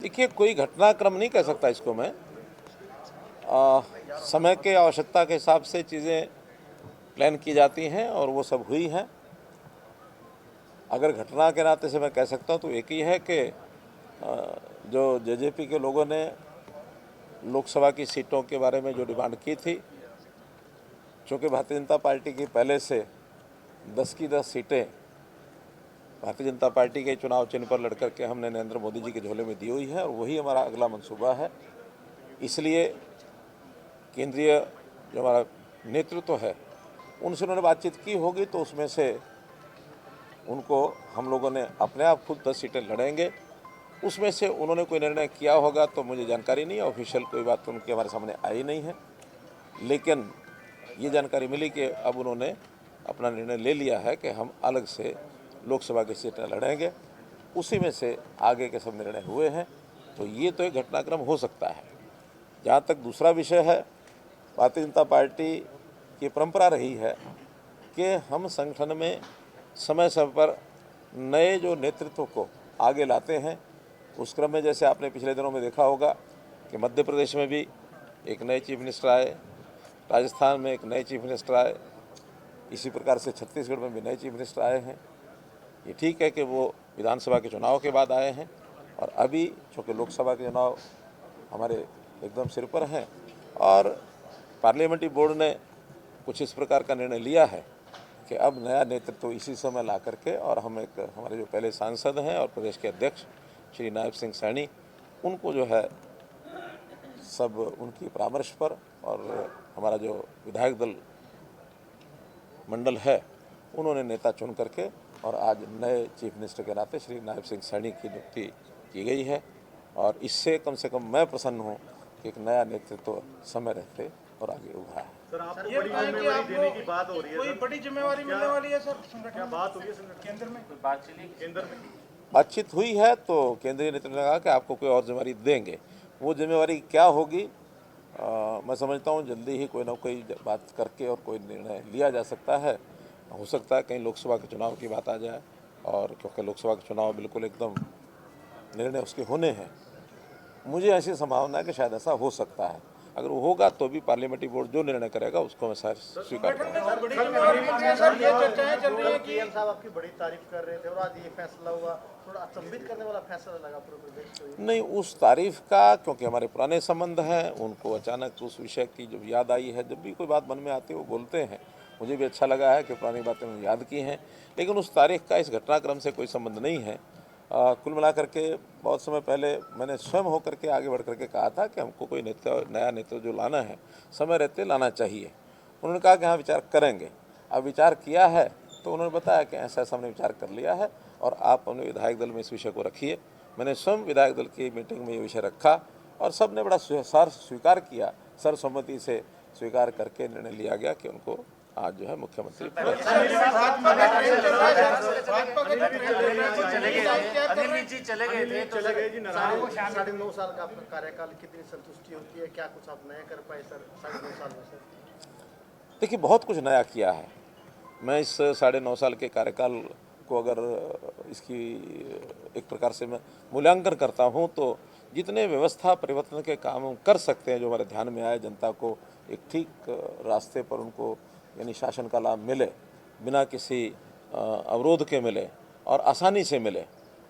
देखिए, कोई घटनाक्रम नहीं कह सकता इसको मैं। समय के आवश्यकता के हिसाब से चीज़ें प्लान की जाती हैं और वो सब हुई हैं। अगर घटना के नाते से मैं कह सकता हूँ तो एक ही है कि जो जेजेपी के लोगों ने लोकसभा की सीटों के बारे में जो डिमांड की थी, चूँकि भारतीय जनता पार्टी की पहले से 10 की 10 सीटें भारतीय जनता पार्टी के चुनाव चिन्ह पर लड़ करके हमने नरेंद्र मोदी जी के झोले में दी हुई है और वही हमारा अगला मंसूबा है। इसलिए केंद्रीय जो हमारा नेतृत्व है उनसे उन्होंने बातचीत की होगी, तो उसमें से उनको हम लोगों ने अपने आप खुद 10 सीटें लड़ेंगे। उसमें से उन्होंने कोई निर्णय किया होगा तो मुझे जानकारी नहीं है, ऑफिशियल कोई बात तो उनके हमारे सामने आई नहीं है, लेकिन ये जानकारी मिली कि अब उन्होंने अपना निर्णय ले लिया है कि हम अलग से लोकसभा की सीटें लड़ेंगे। उसी में से आगे के सब निर्णय हुए हैं, तो ये तो एक घटनाक्रम हो सकता है। जहाँ तक दूसरा विषय है, भारतीय जनता पार्टी की परंपरा रही है कि हम संगठन में समय समय पर नए जो नेतृत्व को आगे लाते हैं। उस क्रम में जैसे आपने पिछले दिनों में देखा होगा कि मध्य प्रदेश में भी एक नए चीफ मिनिस्टर आए, राजस्थान में एक नए चीफ मिनिस्टर आए, इसी प्रकार से छत्तीसगढ़ में भी नए चीफ मिनिस्टर आए हैं। ये ठीक है कि वो विधानसभा के चुनाव के बाद आए हैं और अभी चूँकि लोकसभा के चुनाव हमारे एकदम सिर पर हैं और पार्लियामेंट्री बोर्ड ने कुछ इस प्रकार का निर्णय लिया है कि अब नया नेतृत्व इसी समय ला करके, और हम एक हमारे जो पहले सांसद हैं और प्रदेश के अध्यक्ष श्री नायब सिंह सैनी, उनको जो है सब उनकी परामर्श पर और हमारा जो विधायक दल मंडल है उन्होंने नेता चुन करके और आज नए चीफ मिनिस्टर के नाते श्री नायब सिंह सैनी की नियुक्ति की गई है। और इससे कम से कम मैं प्रसन्न हूँ कि एक नया नेतृत्व समय रहते और आगे उभरा है। सर, आपको बड़ी जिम्मेवारी देने की बात हो रही है। कोई बड़ी जिम्मेवारी मिलने वाली है सर संगठन? क्या बात हुई है केंद्र में? केंद्र में बातचीत हुई है तो केंद्रीय नेतृत्व ने कहा कि आपको कोई और जिम्मेवारी देंगे। वो जिम्मेवारी क्या होगी, मैं समझता हूँ जल्दी ही कोई ना कोई बात करके और कोई निर्णय लिया जा सकता है। हो सकता है कहीं लोकसभा के चुनाव की बात आ जाए, और क्योंकि लोकसभा के चुनाव बिल्कुल एकदम निर्णय उसके होने हैं, मुझे ऐसी संभावना है कि शायद ऐसा हो सकता है। अगर वो होगा तो भी पार्लियामेंट्री बोर्ड जो निर्णय करेगा उसको मैं स्वीकार करूँगा। पीएम साहब आपकी बड़ी तारीफ कर रहे थे और आज ये फैसला हुआ, थोड़ा अचंभित करने वाला फैसला लगा पूरे प्रदेश को। नहीं, उस तारीफ का, क्योंकि हमारे पुराने संबंध हैं, उनको अचानक उस विषय की जब याद आई है, जब भी कोई बात मन में आती है वो बोलते हैं, मुझे भी अच्छा लगा है कि पुरानी बातें उन्होंने याद की हैं, लेकिन उस तारीख का इस घटनाक्रम से कोई संबंध नहीं है। कुल मिलाकर के बहुत समय पहले मैंने स्वयं होकर के आगे बढ़ करके कहा था कि हमको कोई नया नेतृत्व जो लाना है समय रहते लाना चाहिए। उन्होंने कहा कि हाँ विचार करेंगे। अब विचार किया है तो उन्होंने बताया कि ऐसा ऐसा हमने विचार कर लिया है और आप अपने विधायक दल में इस विषय को रखिए। मैंने स्वयं विधायक दल की मीटिंग में ये विषय रखा और सब ने बड़ा स्वीकार किया, सर्वसम्मति से स्वीकार करके निर्णय लिया गया कि उनको आज जो है मुख्यमंत्री चले गए जी। 9.5 साल का आपका कार्यकाल, कितनी संतुष्टि होती है? क्या कुछ आप नया कर पाए सर 9.5 साल में? सर देखिए, बहुत कुछ नया किया है। मैं इस 9.5 साल के कार्यकाल को अगर इसकी एक प्रकार से मैं मूल्यांकन करता हूँ तो जितने व्यवस्था परिवर्तन के काम हम कर सकते हैं, जो हमारे ध्यान में आए, जनता को एक ठीक रास्ते पर उनको यानी शासन का लाभ मिले, बिना किसी अवरोध के मिले और आसानी से मिले,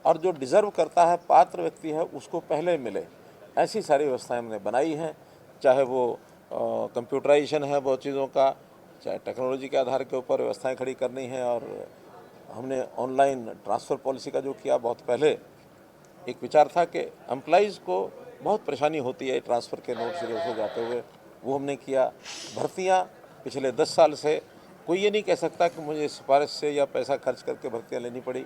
और जो डिज़र्व करता है पात्र व्यक्ति है उसको पहले मिले, ऐसी सारी व्यवस्थाएं हमने बनाई हैं। चाहे वो कंप्यूटराइजेशन है बहुत चीज़ों का, चाहे टेक्नोलॉजी के आधार के ऊपर व्यवस्थाएं खड़ी करनी है, और हमने ऑनलाइन ट्रांसफ़र पॉलिसी का जो किया, बहुत पहले एक विचार था कि एम्प्लॉइज़ को बहुत परेशानी होती है ट्रांसफ़र के नोट सीधे से जाते हुए, वो हमने किया। भर्तियाँ पिछले 10 साल से कोई ये नहीं कह सकता कि मुझे सिफारिश से या पैसा खर्च करके भर्तियाँ लेनी पड़ी।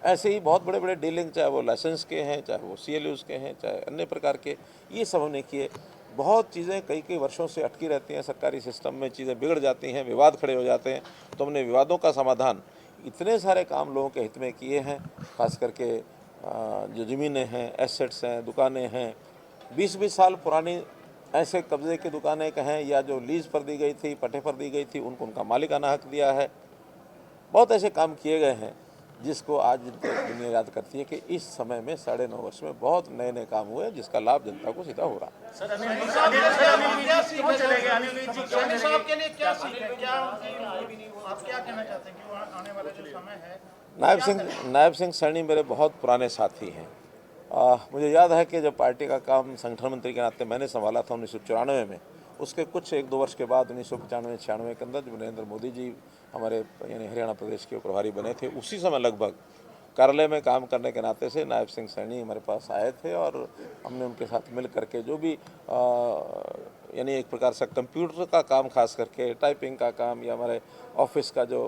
ऐसे ही बहुत बड़े बड़े डीलिंग, चाहे वो लाइसेंस के हैं, चाहे वो CLUs के हैं, चाहे अन्य प्रकार के, ये सब हमने किए। बहुत चीज़ें कई वर्षों से अटकी रहती हैं सरकारी सिस्टम में, चीज़ें बिगड़ जाती हैं, विवाद खड़े हो जाते हैं, तो हमने विवादों का समाधान इतने सारे काम लोगों के हित में किए हैं। खास करके जो ज़मीनें हैं, एसेट्स हैं, दुकानें हैं, 20-20 साल पुरानी ऐसे कब्जे की दुकानें कहें या जो लीज पर दी गई थी, पट्टे पर दी गई थी, उनको उनका मालिकाना हक दिया है। बहुत ऐसे काम किए गए हैं जिसको आज दुनिया याद करती है कि इस समय में 9.5 वर्ष में बहुत नए नए काम हुए जिसका लाभ जनता को सीधा हो रहा है। सर अनिल विज क्यों चले गए? अनिल विज जी क्यों साहब के लिए क्या सीख है, क्या आप क्या कहना चाहते हैं कि आने वाला जो समय है? नायब सिंह सैनी मेरे बहुत पुराने साथी हैं। मुझे याद है कि जब पार्टी का काम संगठन मंत्री के नाते मैंने संभाला था 1994 में, उसके कुछ 1-2 वर्ष के बाद 1995-96 के अंदर जब नरेंद्र मोदी जी हमारे यानी हरियाणा प्रदेश के प्रभारी बने थे, उसी समय लगभग कार्यालय में काम करने के नाते से नायब सिंह सैनी हमारे पास आए थे और हमने उनके साथ मिल करके जो भी यानी एक प्रकार से कंप्यूटर का काम, खास करके टाइपिंग का काम या हमारे ऑफिस का जो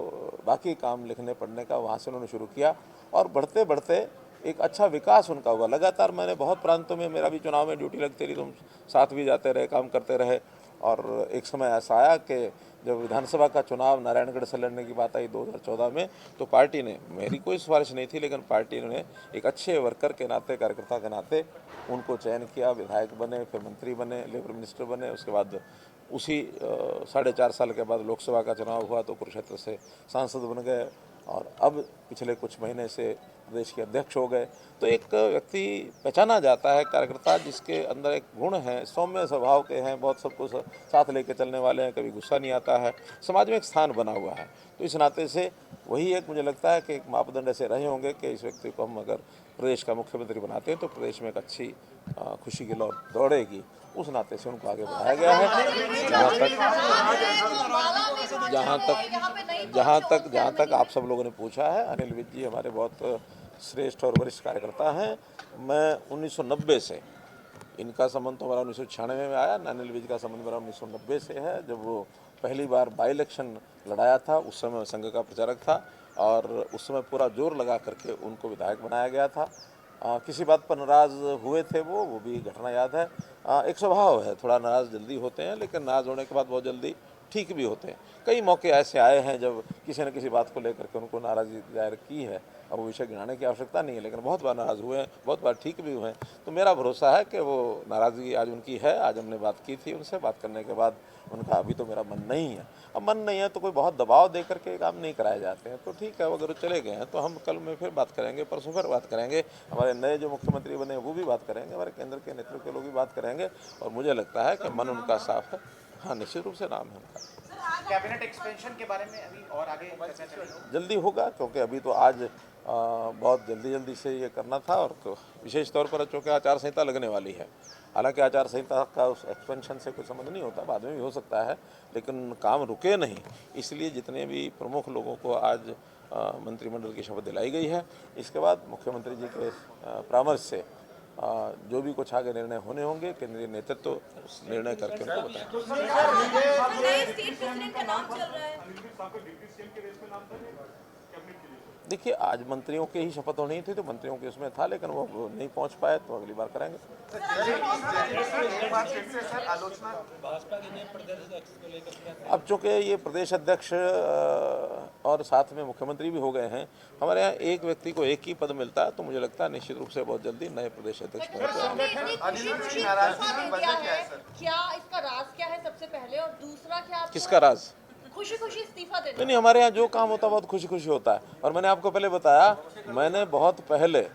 बाकी काम लिखने पढ़ने का, वहाँ से उन्होंने शुरू किया और बढ़ते बढ़ते एक अच्छा विकास उनका हुआ। लगातार मैंने बहुत प्रांतों में, मेरा भी चुनाव में ड्यूटी लगती रही, तुम साथ भी जाते रहे, काम करते रहे और एक समय ऐसा आया कि जब विधानसभा का चुनाव नारायणगढ़ से लड़ने की बात आई 2014 में, तो पार्टी ने, मेरी कोई सिफारिश नहीं थी, लेकिन पार्टी ने एक अच्छे वर्कर के नाते, कार्यकर्ता के नाते उनको चयन किया, विधायक बने, फिर मंत्री बने, लेबर मिनिस्टर बने। उसके बाद उसी 4.5 साल के बाद लोकसभा का चुनाव हुआ तो कुरुक्षेत्र से सांसद बन गए और अब पिछले कुछ महीने से प्रदेश के अध्यक्ष हो गए। तो एक व्यक्ति पहचाना जाता है, कार्यकर्ता जिसके अंदर एक गुण है, सौम्य स्वभाव के हैं, बहुत सबको साथ लेके चलने वाले हैं, कभी गुस्सा नहीं आता है, समाज में एक स्थान बना हुआ है। तो इस नाते से वही एक मुझे लगता है कि एक मापदंड ऐसे रहे होंगे कि इस व्यक्ति को हम अगर प्रदेश का मुख्यमंत्री बनाते हैं तो प्रदेश में एक अच्छी खुशी की लौ दौड़ेगी। उस नाते से उनको आगे बढ़ाया गया है। जहाँ तक आप सब लोगों ने पूछा है, अनिल विज जी हमारे बहुत श्रेष्ठ और वरिष्ठ कार्यकर्ता हैं। मैं 1990 से, इनका संबंध तो हमारा 1996 में आया, अनिल विज का संबंध मेरा 1990 से है, जब वो पहली बार बाई इलेक्शन लड़ाया था। उस समय मैं संघ का प्रचारक था और उस समय पूरा जोर लगा करके उनको विधायक बनाया गया था। किसी बात पर नाराज़ हुए थे वो भी घटना याद है। एक स्वभाव है, थोड़ा नाराज़ जल्दी होते हैं, लेकिन नाराज़ होने के बाद बहुत जल्दी ठीक भी होते हैं। कई मौके ऐसे आए हैं जब किसी न किसी बात को लेकर के उनको नाराज़गी जाहिर की है, अब वो विषय गिनाने की आवश्यकता नहीं है, लेकिन बहुत बार नाराज़ हुए हैं, बहुत बार ठीक भी हुए हैं। तो मेरा भरोसा है कि वो नाराज़गी आज उनकी है। आज हमने बात की थी उनसे, बात करने के बाद उनका अभी तो मेरा मन नहीं है। अब मन नहीं है तो कोई बहुत दबाव दे करके काम नहीं कराए जाते हैं। तो ठीक है, अगर वो चले गए हैं तो हम कल में फिर बात करेंगे, परसों फिर बात करेंगे, हमारे नए जो मुख्यमंत्री बने वो भी बात करेंगे, हमारे केंद्र के नेतृत्व के लोग भी बात करेंगे और मुझे लगता है कि मन उनका साफ है। हाँ, निश्चित रूप से नाम है उनका। कैबिनेट एक्सपेंशन के बारे में अभी और आगे चर्चा चलेगी? जल्दी होगा, क्योंकि अभी तो आज बहुत जल्दी से ये करना था और तो विशेष तौर पर चूँकि आचार संहिता लगने वाली है। हालांकि आचार संहिता का उस एक्सपेंशन से कोई संबंध नहीं होता, बाद में भी हो सकता है, लेकिन काम रुके नहीं, इसलिए जितने भी प्रमुख लोगों को आज मंत्रिमंडल की शपथ दिलाई गई है, इसके बाद मुख्यमंत्री जी के परामर्श से जो भी कुछ आगे निर्णय होने होंगे, केंद्रीय नेतृत्व उस निर्णय करके उनको बताएं। देखिए, आज मंत्रियों के ही शपथ होनी थी तो मंत्रियों के उसमें था, लेकिन वो नहीं पहुंच पाए तो अगली बार करेंगे। अब चूँकि ये प्रदेश अध्यक्ष और साथ में मुख्यमंत्री भी हो गए हैं, हमारे यहाँ एक व्यक्ति को एक ही पद मिलता है, तो मुझे लगता है निश्चित रूप से बहुत जल्दी नए प्रदेश अध्यक्ष क्या इसका राज क्या है सबसे पहले, और दूसरा क्या किसका राज? खुशी इस्तीफा दे नहीं, हमारे यहाँ जो काम होता है बहुत खुशी होता है। और मैंने आपको पहले बताया, मैंने बहुत पहले,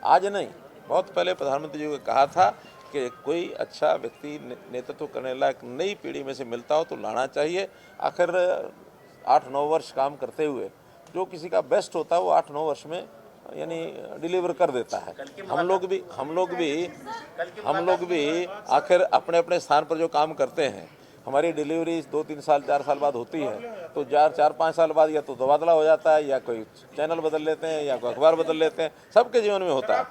आज नहीं, बहुत पहले प्रधानमंत्री जी को कहा था कि कोई अच्छा व्यक्ति नेतृत्व करने लायक नई पीढ़ी में से मिलता हो तो लाना चाहिए। आखिर 8-9 वर्ष काम करते हुए जो किसी का बेस्ट होता है वो 8-9 वर्ष में यानी डिलीवर कर देता है। हम लोग भी आखिर अपने अपने स्थान पर जो काम करते हैं, हमारी डिलीवरी 2-3 साल 4 साल बाद होती है, तो 4-5 साल बाद या तो तबादला हो जाता है, या कोई चैनल बदल लेते हैं, या कोई अखबार बदल लेते हैं, सबके जीवन में होता है।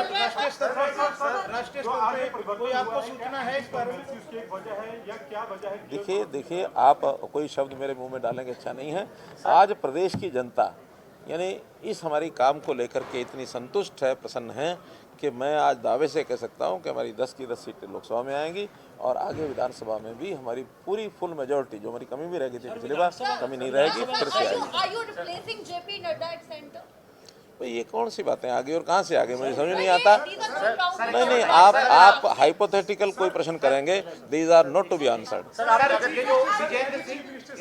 राष्ट्रीय स्तर पर कोई आपको सूचना है इस बारे में? देखिए, आप कोई शब्द मेरे मुंह में डालने की इच्छा नहीं है। आज प्रदेश की जनता यानी इस हमारी काम को लेकर के इतनी संतुष्ट है, प्रसन्न है कि मैं आज दावे से कह सकता हूं कि हमारी 10 की 10 सीटें लोकसभा में आएंगी और आगे विधानसभा में भी हमारी पूरी फुल मेजॉरिटी, जो हमारी कमी भी रह गई थी पिछली बार, कमी नहीं रहेगी, फिर से आएगी। भाई ये कौन सी बातें आ गई और कहाँ से आ गई, मुझे समझ नहीं आता। These are not counted. नहीं, आप हाइपोथेटिकल कोई प्रश्न करेंगे, these are not to be answered. Sir ये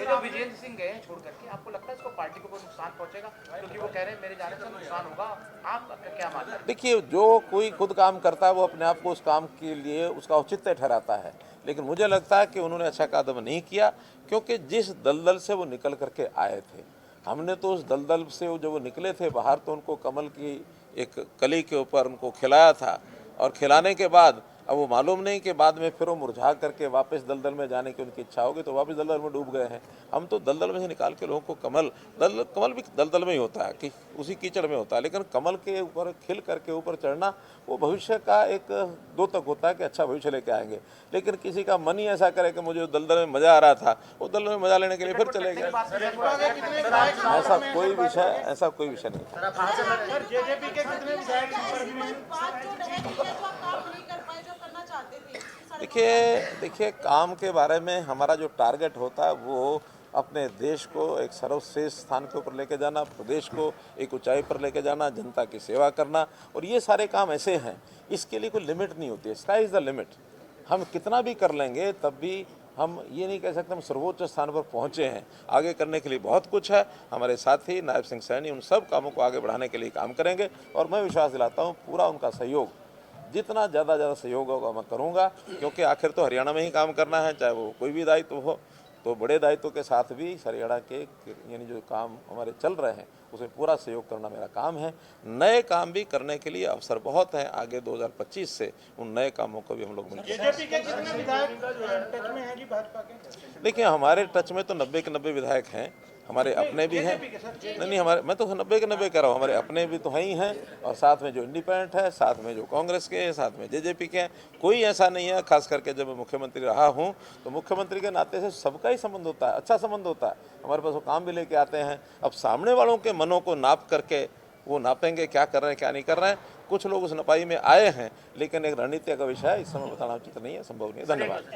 जो विजेंद्र सिंह गए छोड़ करके, आपको लगता है इसको पार्टी को कोई नुकसान पहुंचेगा? क्योंकि वो कह रहे हैं मेरे जाने से नुकसान होगा, आपका क्या मानना है? देखिए, जो कोई खुद काम करता है वो अपने आप को उस काम के लिए उसका औचित्य ठहराता है, लेकिन मुझे लगता है कि उन्होंने अच्छा कदम नहीं किया, क्योंकि जिस दलदल से वो निकल करके आए थे, हमने तो उस दलदल से जब वो निकले थे बाहर तो उनको कमल की एक कली के ऊपर उनको खिलाया था, और खिलाने के बाद अब वो मालूम नहीं कि बाद में फिर वो मुरझा करके वापस दलदल में जाने की उनकी इच्छा होगी तो वापस दलदल में डूब गए हैं। हम तो दलदल में से निकाल के लोगों को कमल भी दलदल में ही होता है, कि उसी कीचड़ में होता है, लेकिन कमल के ऊपर खिल करके ऊपर चढ़ना वो भविष्य का एक द्योतक होता है कि अच्छा भविष्य लेके आएंगे। लेकिन किसी का मन ही ऐसा करे कि मुझे दलदल में मज़ा आ रहा था, वो दलदल में मज़ा लेने के लिए फिर चले गए। ऐसा कोई विषय नहीं था। जेजेपी के कितने विधायक बात जो रह गई है, जो आप काम नहीं कर पाए, जो करना चाहते थे। देखिए काम के बारे में हमारा जो टारगेट होता है वो अपने देश को एक सर्वश्रेष्ठ स्थान के ऊपर लेके जाना, प्रदेश को एक ऊंचाई पर लेके जाना, जनता की सेवा करना, और ये सारे काम ऐसे हैं, इसके लिए कोई लिमिट नहीं होती है। Sky is the limit. हम कितना भी कर लेंगे तब भी हम ये नहीं कह सकते हम सर्वोच्च स्थान पर पहुँचे हैं। आगे करने के लिए बहुत कुछ है। हमारे साथी नायब सिंह सैनी उन सब कामों को आगे बढ़ाने के लिए काम करेंगे, और मैं विश्वास दिलाता हूँ पूरा उनका सहयोग, जितना ज़्यादा सहयोग होगा मैं करूँगा, क्योंकि आखिर तो हरियाणा में ही काम करना है, चाहे वो कोई भी दायित्व हो। तो बड़े दायित्व के साथ भी हरियाणा के यानी जो काम हमारे चल रहे हैं उसमें पूरा सहयोग करना मेरा काम है। नए काम भी करने के लिए अवसर बहुत हैं आगे 2025 से, उन नए कामों को भी हम लोग मिलकर। जेजेपी के कितने विधायक टच में हैं जी भाजपा के? देखिए, हमारे टच में तो 90 के 90 विधायक हैं, हमारे अपने भी हैं। नहीं, हमारे, मैं तो 90 के 90 कह रहा हूँ, हमारे अपने भी तो हैं ही हैं, और साथ में जो इंडिपेंडेंट है, साथ में जो कांग्रेस के हैं, साथ में जेजेपी के हैं। कोई ऐसा नहीं है, खास करके जब मैं मुख्यमंत्री रहा हूँ तो मुख्यमंत्री के नाते से सबका ही संबंध होता है, अच्छा संबंध होता है। हमारे पास वो काम भी लेके आते हैं। अब सामने वालों के मनों को नाप करके वो नापेंगे क्या कर रहे हैं क्या नहीं कर रहे हैं। कुछ लोग उस नपाई में आए हैं, लेकिन एक रणनीति का विषय है, इस समय बताना उचित नहीं है, संभव नहीं है। धन्यवाद।